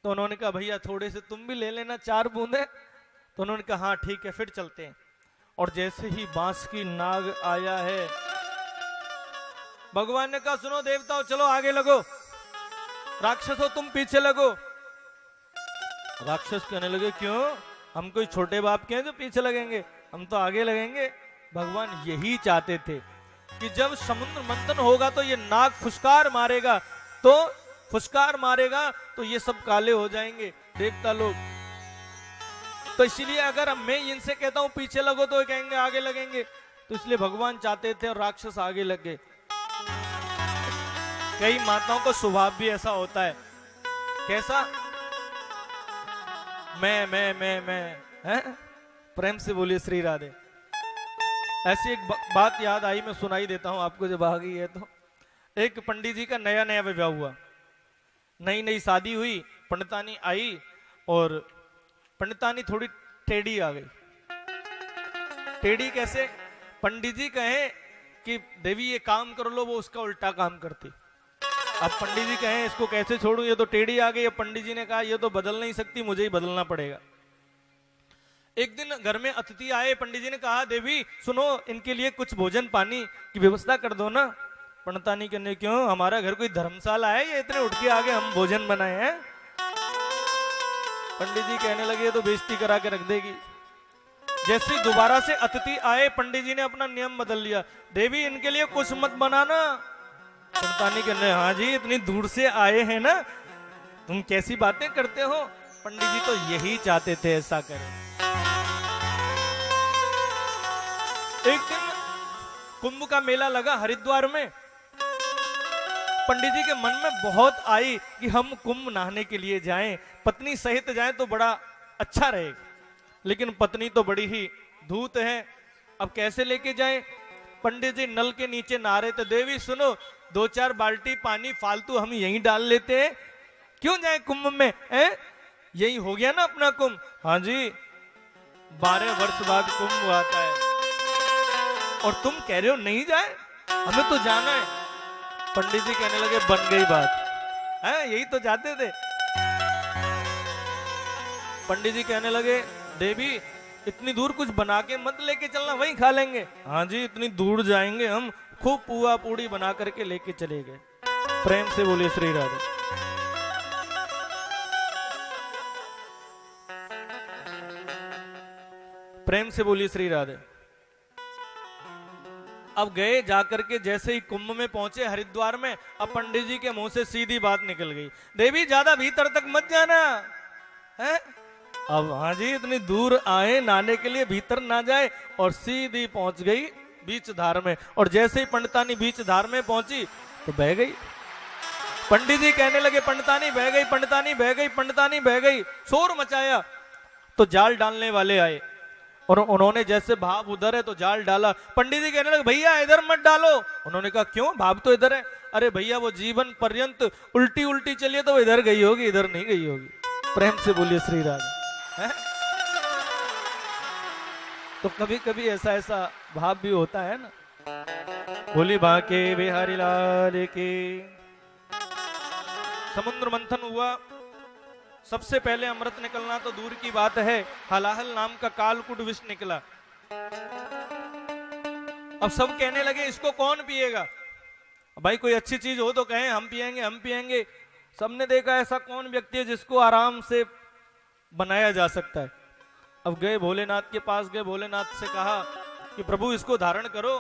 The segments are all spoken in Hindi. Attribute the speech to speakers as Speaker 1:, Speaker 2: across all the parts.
Speaker 1: तो उन्होंने कहा भैया थोड़े से तुम भी ले लेना 4 बूंदे। तो उन्होंने कहा हाँ ठीक है फिर चलते हैं। और जैसे ही बांस की नाग आया है, भगवान ने कहा सुनो देवताओं चलो आगे लगो, राक्षसों तुम पीछे लगो। राक्षस कहने लगे क्यों, हम कोई छोटे बाप के हैं जो पीछे लगेंगे, हम तो आगे लगेंगे। भगवान यही चाहते थे कि जब समुद्र मंथन होगा तो ये नाग फुसकार मारेगा, तो ये सब काले हो जाएंगे देवता लोग। तो इसलिए अगर मैं इनसे कहता हूं पीछे लगो तो कहेंगे आगे लगेंगे, तो इसलिए भगवान चाहते थे और राक्षस आगे लगे। कई माताओं का स्वभाव भी ऐसा होता है। कैसा? मैं है? प्रेम से बोलिए श्री राधे। ऐसी एक बात याद आई, मैं सुनाई देता हूं आपको जब आ गई है तो। एक पंडित जी का नया नया विवाह हुआ, नई नई शादी हुई, पंडितानी आई और पंडितानी थोड़ी टेढ़ी आ गई। टेढ़ी कैसे? पंडित जी कहे कि देवी ये काम कर लो, वो उसका उल्टा काम करती। अब पंडित जी कहें इसको कैसे छोड़ूं, ये तो टेढ़ी आ गई। पंडित जी ने कहा ये तो बदल नहीं सकती, मुझे ही बदलना पड़ेगा। एक दिन घर में अतिथि आए, पंडित जी ने कहा देवी सुनो इनके लिए कुछ भोजन पानी की व्यवस्था कर दो ना। पंडितानी कहने क्यों, हमारा घर कोई धर्मशाला है ये इतने उठ के आगे हम भोजन बनाए हैं। पंडित जी कहने लगे तो बेइज्जती करा के रख देगी। जैसे दोबारा से अतिथि आए, पंडित जी ने अपना नियम बदल लिया, देवी इनके लिए कुछ मत बनाना। पंडितानी कहने हाँ जी इतनी दूर से आए हैं ना, तुम कैसी बातें करते हो। पंडित जी तो यही चाहते थे ऐसा करें। एक दिन कुंभ का मेला लगा हरिद्वार में। पंडित जी के मन में बहुत आई कि हम कुंभ नहाने के लिए जाएं, पत्नी सहित जाएं तो बड़ा अच्छा रहेगा। लेकिन पत्नी तो बड़ी ही धूत है, अब कैसे लेके जाएं। पंडित जी नल के नीचे नहा रहे थे, देवी सुनो 2-4 बाल्टी पानी फालतू हम यहीं डाल लेते हैं, क्यों जाए कुंभ में, यही हो गया ना अपना कुंभ। हाँ जी 12 वर्ष बाद कुंभ आता है और तुम कह रहे हो नहीं जाए, हमें तो जाना है। पंडित जी कहने लगे बन गई बात है, यही तो चाहते थे। पंडित जी कहने लगे देवी इतनी दूर कुछ बना के मत लेके चलना, वहीं खा लेंगे। हाँ जी इतनी दूर जाएंगे हम, खूब पुआ पूड़ी बना करके लेके चले गए। प्रेम से बोलिए श्री राधे। प्रेम से बोलिए श्री राधे। अब गए जाकर के जैसे ही कुंभ में पहुंचे हरिद्वार में, अब पंडित जी के मुंह से सीधी बात निकल गई, देवी ज्यादा भीतर तक मत जाना है। अब हाँ जी इतनी दूर आए नहाने के लिए, भीतर ना जाए, और सीधी पहुंच गई बीच धार में। और जैसे ही पंडितानी बीच धार में पहुंची तो बह गई। पंडित जी कहने लगे पंडितानी बह गई, पंडितानी बह गई, पंडितानी बह गई। शोर मचाया तो जाल डालने वाले आए और उन्होंने जैसे भाव उधर है तो जाल डाला। पंडित जी कहने लगे भैया इधर मत डालो। उन्होंने कहा क्यों, भाव तो इधर है। अरे भैया वो जीवन पर्यंत उल्टी उल्टी चलिए तो इधर गई होगी, इधर नहीं गई होगी। प्रेम से बोलिए श्री राधे। तो कभी कभी ऐसा भाव भी होता है ना। बोली बाके बिहारी लाल की। समुद्र मंथन हुआ, सबसे पहले अमृत निकलना तो दूर की बात है, हलाहल नाम का कालकूट विष निकला। अब सब कहने लगे इसको कौन पिएगा, भाई कोई अच्छी चीज हो तो कहें हम पिएंगे हम पिएंगे। सबने देखा ऐसा कौन व्यक्ति है जिसको आराम से बनाया जा सकता है। अब गए भोलेनाथ के पास, गए भोलेनाथ से कहा कि प्रभु इसको धारण करो।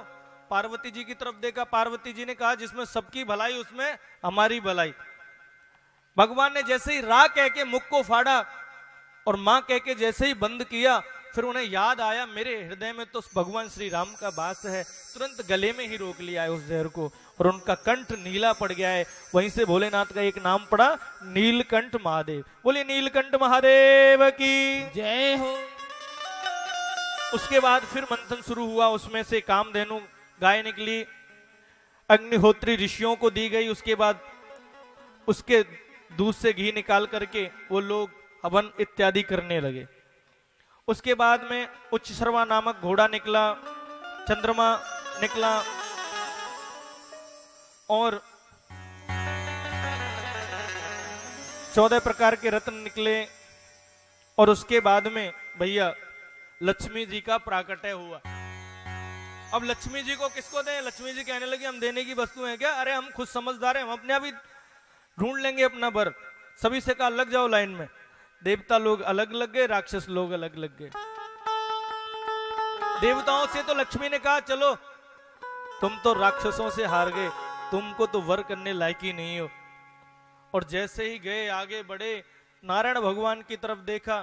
Speaker 1: पार्वती जी की तरफ देखा, पार्वती जी ने कहा जिसमें सबकी भलाई उसमें हमारी भलाई। भगवान ने जैसे ही रा कह के मुख को फाड़ा और मां कह के जैसे ही बंद किया, फिर उन्हें याद आया मेरे हृदय में तो भगवान श्री राम का वास है। तुरंत गले में ही रोक लिया है उस जहर को और उनका कंठ नीला पड़ गया है। वहीं से भोलेनाथ का एक नाम पड़ा नीलकंठ महादेव। बोलिए नीलकंठ महादेव की
Speaker 2: जय हो।
Speaker 1: उसके बाद फिर मंथन शुरू हुआ, उसमें से कामधेनु गाय निकली, अग्निहोत्री ऋषियों को दी गई। उसके बाद उसके दूध से घी निकाल करके वो लोग हवन इत्यादि करने लगे। उसके बाद में उच्च सर्वा नामक घोड़ा निकला, चंद्रमा निकला और 14 प्रकार के रत्न निकले और उसके बाद में भैया लक्ष्मी जी का प्राकट्य हुआ। अब लक्ष्मी जी को किसको दें? लक्ष्मी जी कहने लगी हम देने की वस्तु हैं क्या? अरे हम खुद समझदार हैं, हम अपने आप ही ढूंढ लेंगे अपना बर। सभी से कहा लग जाओ लाइन में। देवता लोग अलग लग गए, राक्षस लोग अलग लग गए। देवताओं से तो लक्ष्मी ने कहा चलो तुम तो राक्षसों से हार गए, तुमको तो वर करने लायक ही नहीं हो। और जैसे ही गए आगे बढ़े, नारायण भगवान की तरफ देखा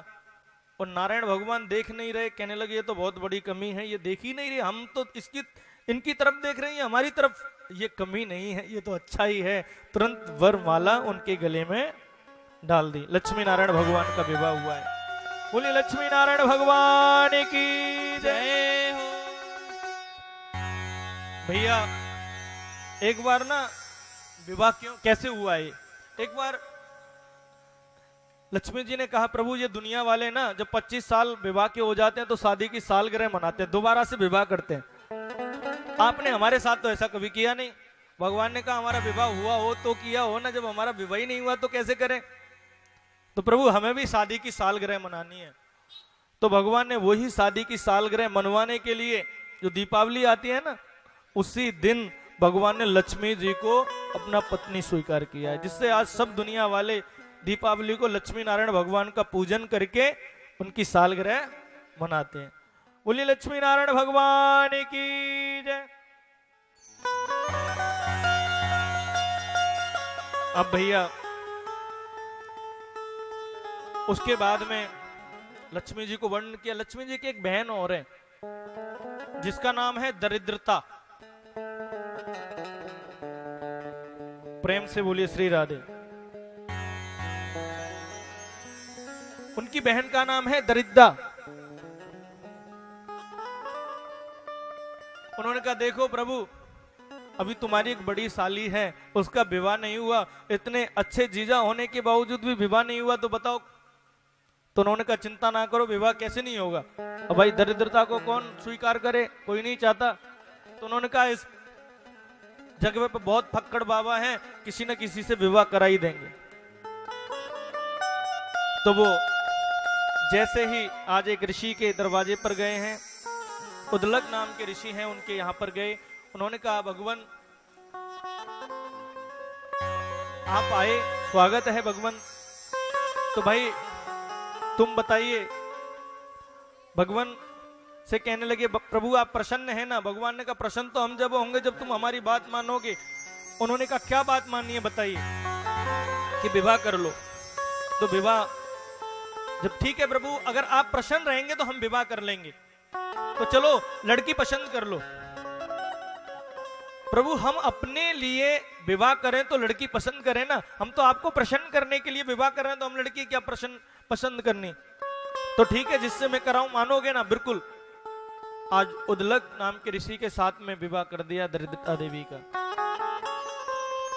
Speaker 1: और नारायण भगवान देख नहीं रहे। कहने लगे ये तो बहुत बड़ी कमी है, ये देख ही नहीं रहे, हम तो इनकी तरफ देख रहे हैं, हमारी तरफ। ये कमी नहीं है, ये तो अच्छा ही है। तुरंत वरमाला उनके गले में डाल दी। लक्ष्मी नारायण भगवान का विवाह हुआ है। बोलिए लक्ष्मी नारायण भगवान की जय हो। भैया एक बार ना विवाह कैसे हुआ है? एक बार लक्ष्मी जी ने कहा प्रभु ये दुनिया वाले ना जब 25 साल विवाह के हो जाते हैं तो शादी की सालगिरह मनाते हैं, दोबारा से विवाह करते हैं। आपने हमारे साथ तो ऐसा कभी किया नहीं। भगवान ने कहा हमारा विवाह हुआ हो तो किया हो ना, जब हमारा विवाह ही नहीं हुआ तो कैसे करें? तो प्रभु हमें भी शादी की सालगिरह मनानी है। तो भगवान ने वही शादी की सालगिरह मनवाने के लिए जो दीपावली आती है ना, उसी दिन भगवान ने लक्ष्मी जी को अपना पत्नी स्वीकार किया है, जिससे आज सब दुनिया वाले दीपावली को लक्ष्मी नारायण भगवान का पूजन करके उनकी सालगिरह मनाते हैं। बोलिए लक्ष्मी नारायण भगवान की जय। अब भैया उसके बाद में लक्ष्मी जी को वर्णन किया। लक्ष्मी जी की एक बहन और है जिसका नाम है दरिद्रता। प्रेम से बोलिए श्री राधे। उनकी बहन का नाम है दरिद्रा। उन्होंने कहा देखो प्रभु अभी तुम्हारी एक बड़ी साली है, उसका विवाह नहीं हुआ, इतने अच्छे जीजा होने के बावजूद भी विवाह नहीं हुआ, तो बताओ। तो उन्होंने कहा चिंता ना करो, विवाह कैसे नहीं होगा? अब भाई दरिद्रता को कौन स्वीकार करे, कोई नहीं चाहता। तो उन्होंने कहा इस जगह पे बहुत फक्कड़ बाबा हैं, किसी न किसी से विवाह करा ही देंगे। तो वो जैसे ही आज एक ऋषि के दरवाजे पर गए हैं, उदलक नाम के ऋषि हैं, उनके यहां पर गए। उन्होंने कहा भगवान आप आए, स्वागत है भगवान। तो भाई तुम बताइए। भगवान से कहने लगे प्रभु आप प्रसन्न है ना? भगवान ने कहा प्रसन्न तो हम जब होंगे जब तुम हमारी बात मानोगे। उन्होंने कहा क्या बात माननी है बताइए। कि विवाह कर लो। तो विवाह जब ठीक है प्रभु, अगर आप प्रसन्न रहेंगे तो हम विवाह कर लेंगे, तो चलो लड़की पसंद कर लो। प्रभु हम अपने लिए विवाह करें तो लड़की पसंद करें ना, हम तो आपको प्रसन्न करने के लिए विवाह कर रहे हैं, तो हम लड़की क्या पसंद करनी? तो ठीक है जिससे मैं कराऊं, मानोगे ना? बिल्कुल। आज उदलक नाम के ऋषि के साथ में विवाह कर दिया दरिद्रता देवी का।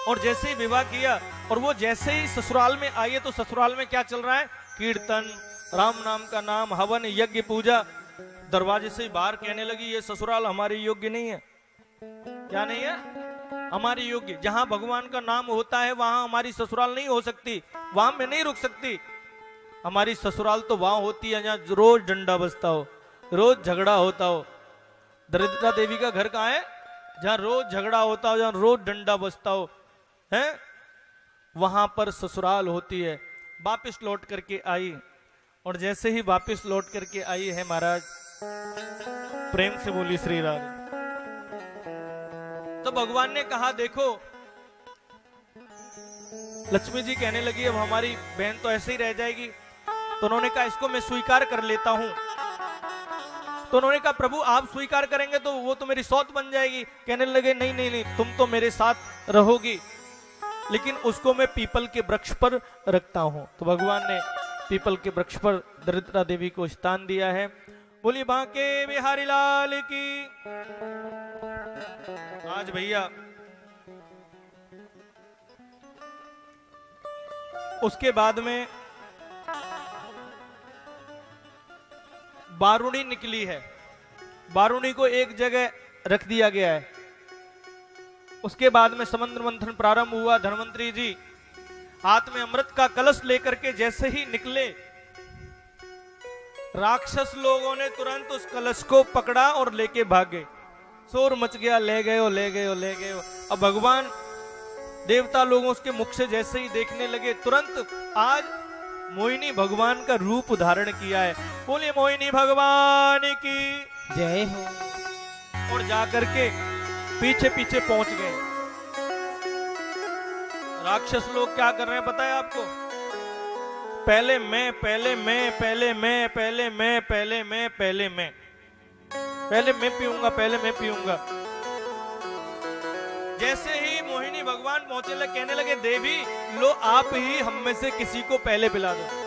Speaker 1: और जैसे ही विवाह किया और वो जैसे ही ससुराल में आई है, तो ससुराल में क्या चल रहा है? कीर्तन, राम नाम का नाम, हवन, यज्ञ, पूजा। दरवाजे से बाहर कहने लगी ये ससुराल हमारे योग्य नहीं है। क्या नहीं है? हमारी योग्य। जहां भगवान का नाम होता है वहां हमारी ससुराल नहीं हो सकती, वहां मैं नहीं रुक सकती। हमारी ससुराल तो वहां होती है जहां रोज डंडा बजता हो, रोज झगड़ा होता हो। दरिद्रता देवी का घर कहाँ है? जहां रोज झगड़ा होता हो, जहां रोज डंडा बजता हो, है वहां पर ससुराल होती है। वापिस लौट करके आई, और जैसे ही वापिस लौट करके आई है महाराज, प्रेम से बोली श्री राधे। तो भगवान ने कहा देखो, लक्ष्मी जी कहने लगी अब हमारी बहन तो ऐसे ही रह जाएगी। तो उन्होंने कहा इसको मैं स्वीकार कर लेता हूं। तो उन्होंने कहा प्रभु आप स्वीकार करेंगे तो वो तो मेरी सौत बन जाएगी। कहने लगे नहीं नहीं नहीं, तुम तो मेरे साथ रहोगी, लेकिन उसको मैं पीपल के वृक्ष पर रखता हूं। तो भगवान ने पीपल के वृक्ष पर दरिद्रता देवी को स्थान दिया है। बोलिए बांके बिहारी लाल की। आज भैया उसके बाद में बारूणी निकली है। बारूणी को एक जगह रख दिया गया है। उसके बाद में समुद्र मंथन प्रारंभ हुआ। धन्वंतरी जी हाथ में अमृत का कलश लेकर के जैसे ही निकले, राक्षस लोगों ने तुरंत उस कलश को पकड़ा और लेके भागे। शोर मच गया, ले गए हो, ले गए हो, ले गए हो। अब भगवान देवता लोगों उसके मुख से जैसे ही देखने लगे, तुरंत आज मोहिनी भगवान का रूप धारण किया है। बोले मोहिनी भगवान की
Speaker 2: जय हो।
Speaker 1: और जाकर के पीछे पीछे पहुंच गए। राक्षस लोग क्या कर रहे हैं पता है आपको? पहले मैं, पहले मैं, पहले मैं, पहले मैं, पहले मैं, पहले मैं, पहले मैं पीऊंगा, पहले मैं पीऊंगा। जैसे ही मोहिनी भगवान पहुंचे लगे, कहने लगे देवी लो आप ही हम में से किसी को पहले पिला दो।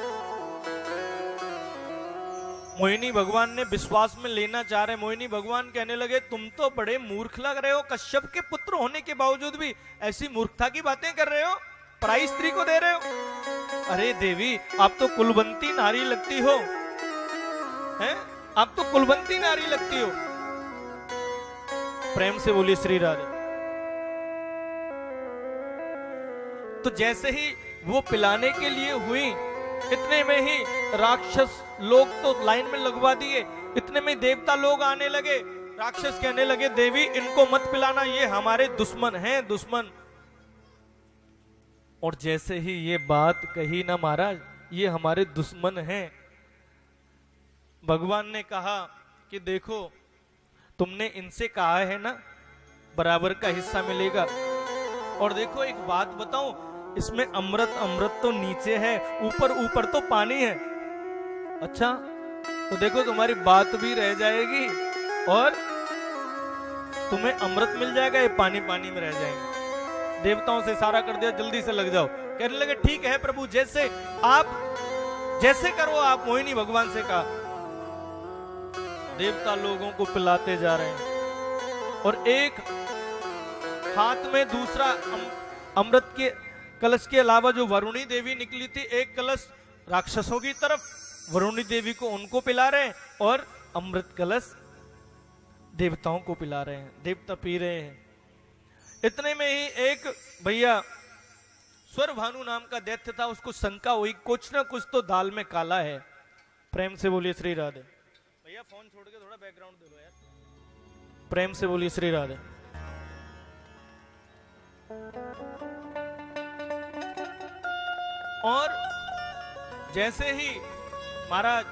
Speaker 1: मोहिनी भगवान ने विश्वास में लेना चाह रहे। मोहिनी भगवान कहने लगे तुम तो बड़े मूर्ख लग रहे हो, कश्यप के पुत्र होने के बावजूद भी ऐसी मूर्खता की बातें कर रहे हो, पराई स्त्री को दे रहे हो। अरे देवी आप तो कुलवंती नारी लगती हो, हैं? आप तो कुलवंती नारी लगती हो। प्रेम से बोलिए श्री राधे। तो जैसे ही वो पिलाने के लिए हुई, इतने में ही राक्षस लोग तो लाइन में लगवा दिए। इतने में देवता लोग आने लगे। राक्षस कहने लगे देवी इनको मत पिलाना, ये हमारे दुश्मन हैं, दुश्मन। और जैसे ही ये बात कही ना महाराज, ये हमारे दुश्मन हैं, भगवान ने कहा कि देखो तुमने इनसे कहा है ना बराबर का हिस्सा मिलेगा। और देखो एक बात बताऊं, इसमें अमृत अमृत तो नीचे है, ऊपर ऊपर तो पानी है। अच्छा तो देखो तुम्हारी बात भी रह जाएगी और तुम्हें अमृत मिल जाएगा, ये पानी पानी में रह जाएंगे। देवताओं से इशारा कर दिया जल्दी से लग जाओ। कहने लगे ठीक है प्रभु, जैसे आप जैसे करो आप। मोहिनी भगवान से कहा। देवता लोगों को पिलाते जा रहे हैं और एक हाथ में दूसरा अमृत के कलश के अलावा जो वरुणी देवी निकली थी, एक कलश राक्षसों की तरफ, वरुणी देवी को उनको पिला रहे हैं और अमृत कलश देवताओं को पिला रहे हैं। देवता पी रहे हैं। इतने में ही एक भैया स्वर भानु नाम का दैत्य था, उसको शंका हुई कुछ ना कुछ तो दाल में काला है। प्रेम से बोलिए श्री राधे। भैया फोन छोड़ के थोड़ा बैकग्राउंड दे लो यार। प्रेम से बोलिए श्री राधे। और जैसे ही महाराज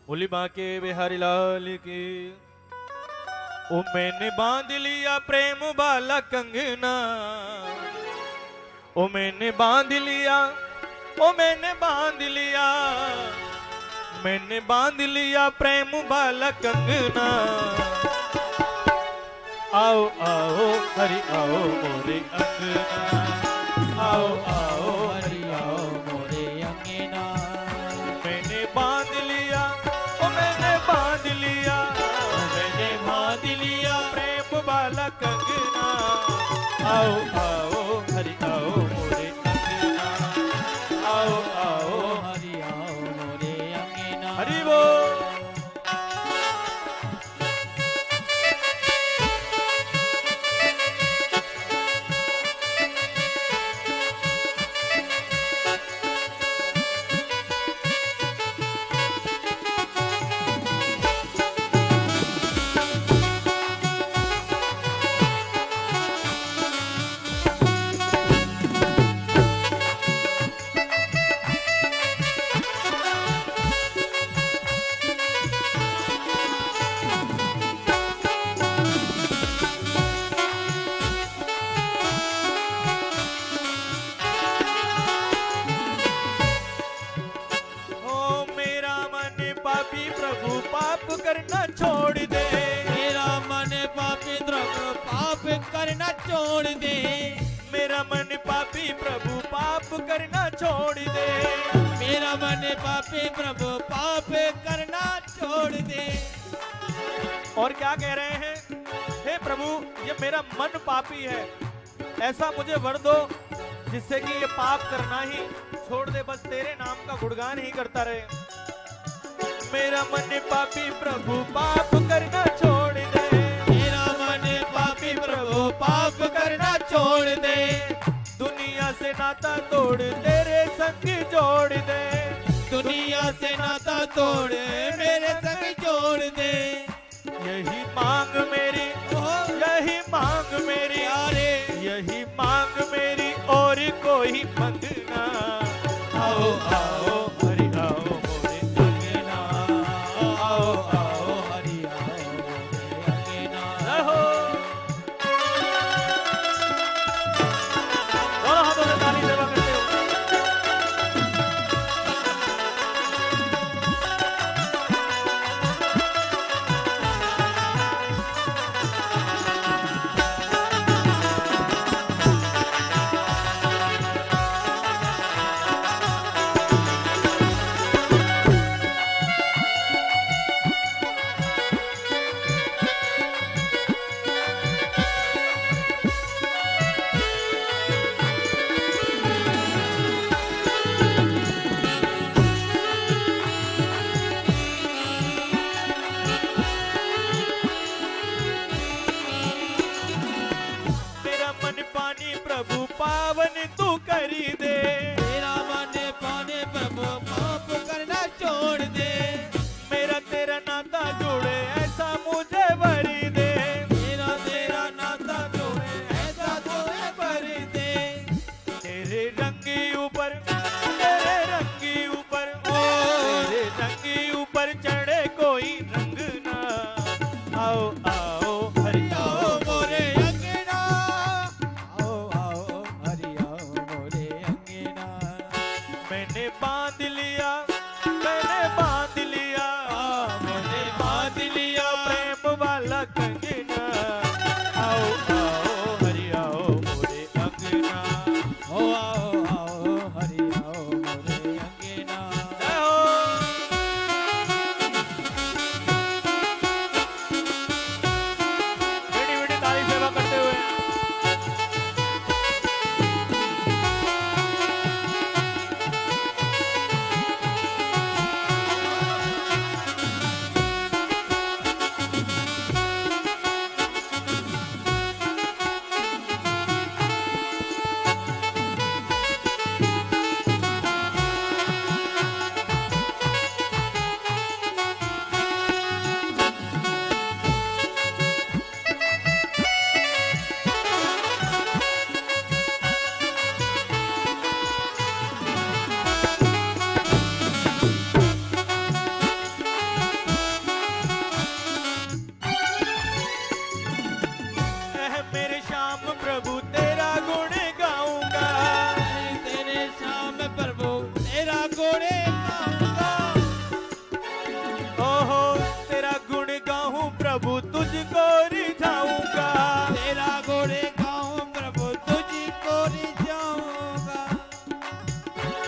Speaker 1: बोली बांके बिहारी लाल की, ओ मैंने बांध लिया प्रेम वाला कंगना, ओ मैंने बांध लिया, ओ मैंने बांध लिया, मैंने बांध लिया प्रेम वाला कंगना। आओ आओ हरि आओ मोरे अंगना, आओ आओ हरि आओ मोरे अंगना। मैंने बांध लिया, ओ मैंने बांध लिया, मैंने बांध लिया प्रेम वाला कंगना। आओ आओ हरि आओ मोरे अंगना, आओ आओ हरि आओ मोरे अंगना। हरि बोल। करना छोड़ दे,
Speaker 2: मेरा मन पापी प्रभु पाप करना छोड़ दे,
Speaker 1: मेरा मन पापी प्रभु पाप करना छोड़ दे,
Speaker 2: मेरा मन पापी प्रभु पाप करना छोड़ दे।
Speaker 1: और क्या कह रहे हैं? हे प्रभु ये मेरा मन पापी है, ऐसा मुझे वर दो जिससे कि ये पाप करना ही छोड़ दे, बस तेरे नाम का गुणगान ही करता रहे। मेरा मन पापी प्रभु पाप करना छोड़ दे,
Speaker 2: मेरा मन पापी प्रभु पाप करना छोड़ दे।
Speaker 1: दुनिया से नाता तोड़ तेरे संग जोड़ दे।
Speaker 2: दुनिया से नाता तोड़ मेरे संग जोड़ दे।
Speaker 1: यही मांग मेरी, यही मांग मेरी,
Speaker 2: यारे
Speaker 1: यही मांग मेरी और कोई मंगना। आओ आओ हरि आओ मोरे अंगना, आओ आओ हरि आओ मोरे अंगना। रहो दोनों हाथों से ताली सेवा करते हो। मेरा मन पानी प्रभु पावन तू करी दे।
Speaker 2: तेरा मन पाने प्रभु पाप करना छोड़ दे।
Speaker 1: मेरा तेरा नाता जोड़े ऐसा मुझे भरी दे।
Speaker 2: मेरा तेरा नाता जोड़े ऐसा तोहे भर दे।
Speaker 1: तेरे रंगी ऊपर, तेरे रंगी ऊपर, तेरे रंगी ऊपर चढ़े कोई रंग ना। आओ आओ हरि आओ
Speaker 2: मोरे अंगना,
Speaker 1: आओ आओ हरि आओ मोरे अंगना। मैंने बांध लिया, मैंने बांध लिया, मैंने बांध लिया प्रेम वाला कंगना। आओ आओ हरि आओ मोरे अंगना।
Speaker 2: ओ आओ आओ हरि आओ मोरे अंगना।
Speaker 1: जय हो। मीठी मीठी ताली सेवा करते हुए मेरे श्याम प्रभु तेरा गुण गाऊंगा।
Speaker 2: तेरे श्याम प्रभु तेरा गुण गाऊंगा।
Speaker 1: ओहो तेरा गुण गाऊं प्रभु तुझको रिझाऊंगा।
Speaker 2: तेरा गुण गाऊं प्रभु तुझको रिझाऊंगा।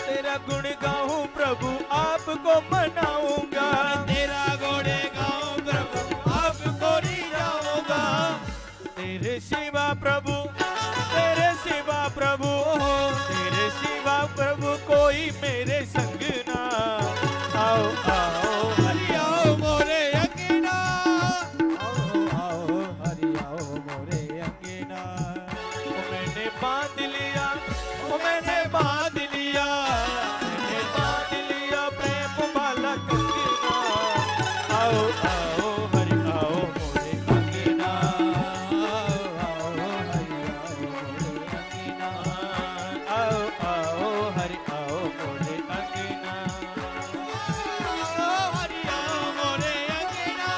Speaker 1: तेरा गुण गाऊं प्रभु आपको मनाऊंगा।
Speaker 2: तेरा गुण गाऊं प्रभु आपको रिझाऊंगा।
Speaker 1: तेरे शिवा प्रभु, तेरे शिवा प्रभु, तेरे शिवा प्रभु कोई मेरे संग ना। आओ आओ
Speaker 2: हरि आओ मोरे अंगना।
Speaker 1: आओ आओ हरि आओ मोरे अंगना। मैंने बांध लिया, मैंने बांध लिया, मैंने बांध लिया प्रेम वाला कंगना। आओ आओ हरि आओ मोरे अंगना। आओ आओ हरि आओ मोरे अंगना। आओ आओ हरि आओ मोरे अंगना।
Speaker 2: हरि आओ मोरे अंगना।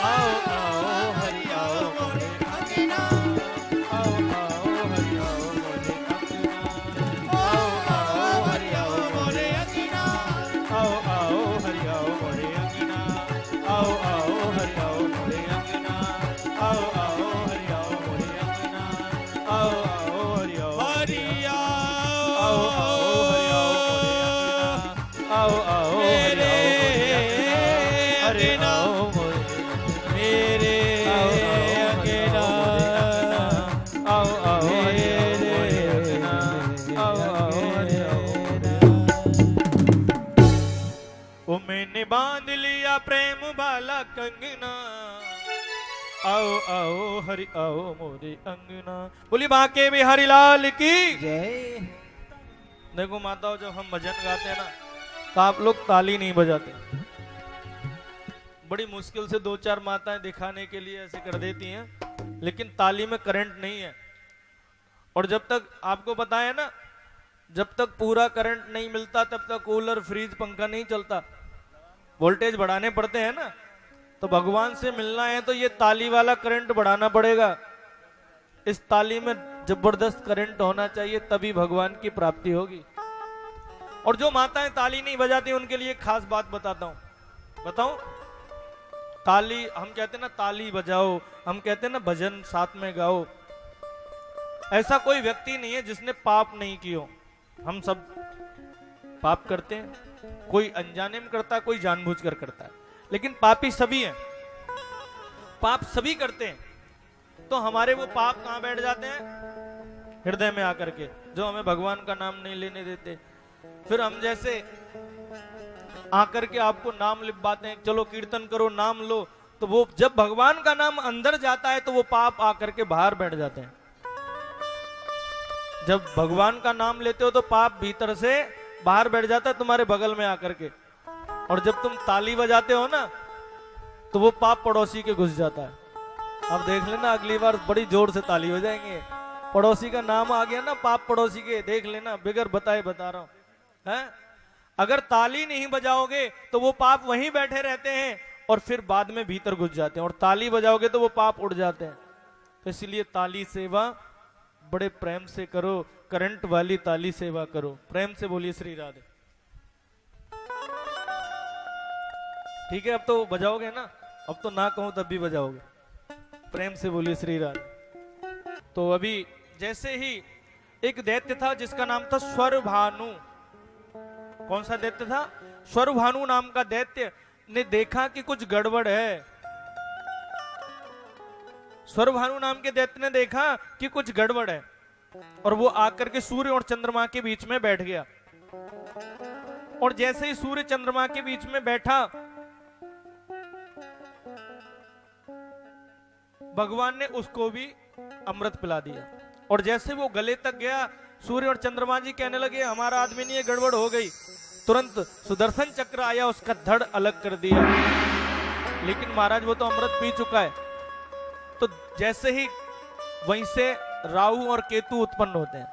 Speaker 1: आओ आओ हरि आओ मोरे
Speaker 2: अंगना।
Speaker 1: आओ आओ हरि आओ मोरे अंगना। आओ आओ हरि आओ मोरे
Speaker 2: अंगना।
Speaker 1: आओ आओ हरि आओ मोरे अंगना। आओ आओ हरि आओ मोरे अंगना। आओ आओ हरि आओ मोरे अंगना। आओ आओ हरि आओ
Speaker 2: हरि
Speaker 1: आओ आओ हरि आओ मोरे अंगना। आओ आओ हरि आओ मोरे अंगना। हरि आओ मोरे
Speaker 2: मेरे अंगना।
Speaker 1: आओ आओ हरि आओ मोरे अंगना। आओ आओ हरि आओ ओ मैंने बांध लिया प्रेम वाला कंगना। आओ आओ हरि आओ मोरे अंगना। बोली बांके बिहारी लाल की
Speaker 2: जय।
Speaker 1: देखो माताओं, जब हम भजन गाते हैं ना तो आप लोग ताली नहीं बजाते। बड़ी मुश्किल से दो चार माताएं दिखाने के लिए ऐसे कर देती हैं, लेकिन ताली में करंट नहीं है। और जब तक आपको पता है ना, जब तक पूरा करंट नहीं मिलता तब तक कूलर फ्रिज पंखा नहीं चलता, वोल्टेज बढ़ाने पड़ते हैं ना। तो भगवान से मिलना है तो ये ताली वाला करंट बढ़ाना पड़ेगा। इस ताली में जबरदस्त करंट होना चाहिए, तभी भगवान की प्राप्ति होगी। और जो माताएं ताली नहीं बजाती उनके लिए खास बात बताता हूं। बताऊं? ताली हम कहते हैं ना, ताली बजाओ, हम कहते हैं ना भजन साथ में गाओ। ऐसा कोई व्यक्ति नहीं है जिसने पाप नहीं किया। हम सब पाप करते हैं, कोई अनजाने में करता है, कोई जानबूझकर करता है, लेकिन पापी सभी हैं। पाप सभी करते हैं। तो हमारे वो पाप कहां बैठ जाते हैं? हृदय में आकर के, जो हमें भगवान का नाम नहीं लेने देते। फिर हम जैसे आकर के आपको नाम लिखवाते हैं, चलो कीर्तन करो, नाम लो, तो वो जब भगवान का नाम अंदर जाता है तो वो पाप आकर के बाहर बैठ जाते हैं। जब भगवान का नाम लेते हो तो पाप भीतर से बाहर बैठ जाता है तुम्हारे बगल में आकर के। और जब तुम ताली बजाते हो ना तो वो पाप पड़ोसी के घुस जाता है। अब देख लेना, अगली बार बड़ी जोर से ताली हो जाएंगे। पड़ोसी का नाम आ गया ना, पाप पड़ोसी के, देख लेना, बिगर बताए बता रहा हूं। है अगर ताली नहीं बजाओगे तो वो पाप वहीं बैठे रहते हैं और फिर बाद में भीतर घुस जाते हैं। और ताली बजाओगे तो वो पाप उड़ जाते हैं। तो इसलिए ताली सेवा बड़े प्रेम से करो, करंट वाली ताली सेवा करो। प्रेम से बोलिए श्री राधे। ठीक है, अब तो बजाओगे ना, अब तो ना कहूं तब भी बजाओगे। प्रेम से बोलिए श्री राधे। तो अभी जैसे ही एक दैत्य था जिसका नाम था स्वरभानु। कौन सा दैत्य था? स्वरभानु नाम का दैत्य ने देखा कि कुछ गड़बड़ है। स्वरभानु नाम के दैत्य ने देखा कि कुछ गड़बड़ है और वो आकर के सूर्य और चंद्रमा के बीच में बैठ गया। और जैसे ही सूर्य चंद्रमा के बीच में बैठा, भगवान ने उसको भी अमृत पिला दिया। और जैसे वो गले तक गया, सूर्य और चंद्रमा जी कहने लगे हमारा आदमी नहीं है, गड़बड़ हो गई। तुरंत सुदर्शन चक्र आया, उसका धड़ अलग कर दिया। लेकिन महाराज वो तो अमृत पी चुका है। तो जैसे ही वहीं से राहु और केतु उत्पन्न होते हैं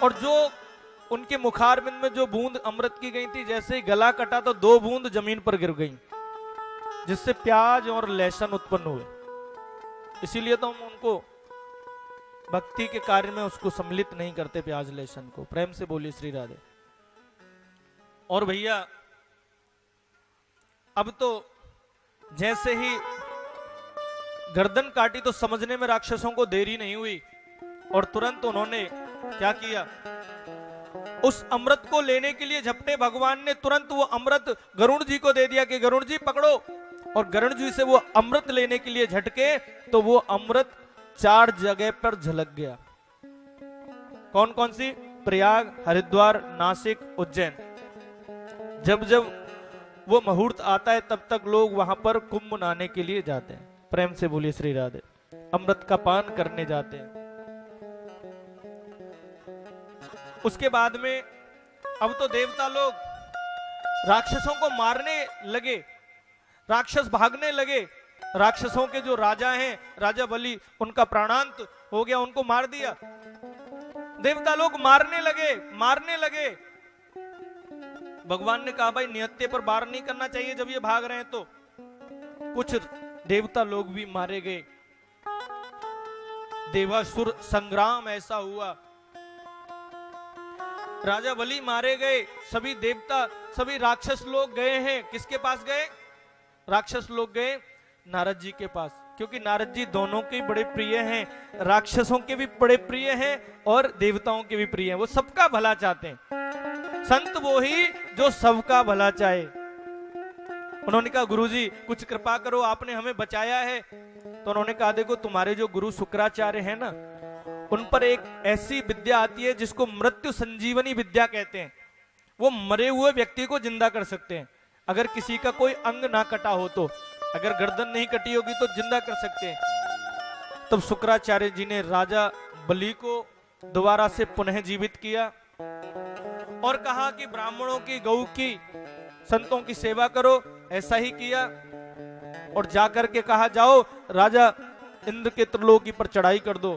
Speaker 1: और जो उनके मुखारबिंद में जो बूंद अमृत की गई थी, जैसे ही गला कटा तो 2 बूंद जमीन पर गिर गई, जिससे प्याज और लहसुन उत्पन्न हुए। इसीलिए तो हम उनको भक्ति के कार्य में उसको सम्मिलित नहीं करते, प्याज लहसुन को। प्रेम से बोलिए श्री राधे। और भैया अब तो जैसे ही गर्दन काटी तो समझने में राक्षसों को देरी नहीं हुई और तुरंत उन्होंने क्या किया, उस अमृत को लेने के लिए झपटे। भगवान ने तुरंत वो अमृत गरुड़ जी को दे दिया कि गरुड़ जी पकड़ो। और गरुड़ जी से वो अमृत लेने के लिए झटके तो वो अमृत 4 जगह पर झलक गया। कौन कौन सी? प्रयाग, हरिद्वार, नासिक, उज्जैन। जब जब वो मुहूर्त आता है तब तक लोग वहां पर कुंभ नहाने के लिए जाते हैं। प्रेम से बोलिए श्री राधे। अमृत का पान करने जाते हैं। उसके बाद में अब तो देवता लोग राक्षसों को मारने लगे, राक्षस भागने लगे। राक्षसों के जो राजा हैं, राजा बलि, उनका प्राणांत हो गया, उनको मार दिया। देवता लोग मारने लगे। भगवान ने कहा भाई निहत्थे पर वार नहीं करना चाहिए जब ये भाग रहे हैं। तो कुछ देवता लोग भी मारे गए। देवासुर संग्राम ऐसा हुआ, राजा बलि मारे गए, सभी देवता, सभी राक्षस लोग गए हैं। किसके पास गए? राक्षस लोग गए नारद जी के पास, क्योंकि नारद जी दोनों के बड़े प्रिय हैं, राक्षसों के भी बड़े प्रिय हैं और देवताओं के भी प्रिय हैं। वो सबका भला चाहते हैं। संत वो ही जो सबका भला चाहे। उन्होंने कहा गुरुजी कुछ कृपा करो, आपने हमें बचाया है। तो उन्होंने कहा देखो तुम्हारे जो गुरु शुक्राचार्य हैं ना, उन पर एक ऐसी विद्या आती है जिसको मृत्यु संजीवनी विद्या कहते हैं। वो मरे हुए व्यक्ति को जिंदा कर सकते हैं। अगर किसी का कोई अंग ना कटा हो तो अगर गर्दन नहीं कटी होगी तो जिंदा कर सकते हैं। तब शुक्राचार्य जी ने राजा बलि को दोबारा से पुनः जीवित किया और कहा कि ब्राह्मणों की, गौ की, संतों की सेवा करो। ऐसा ही किया और जाकर के कहा, जाओ राजा इंद्र के त्रिलोकी पर चढ़ाई कर दो।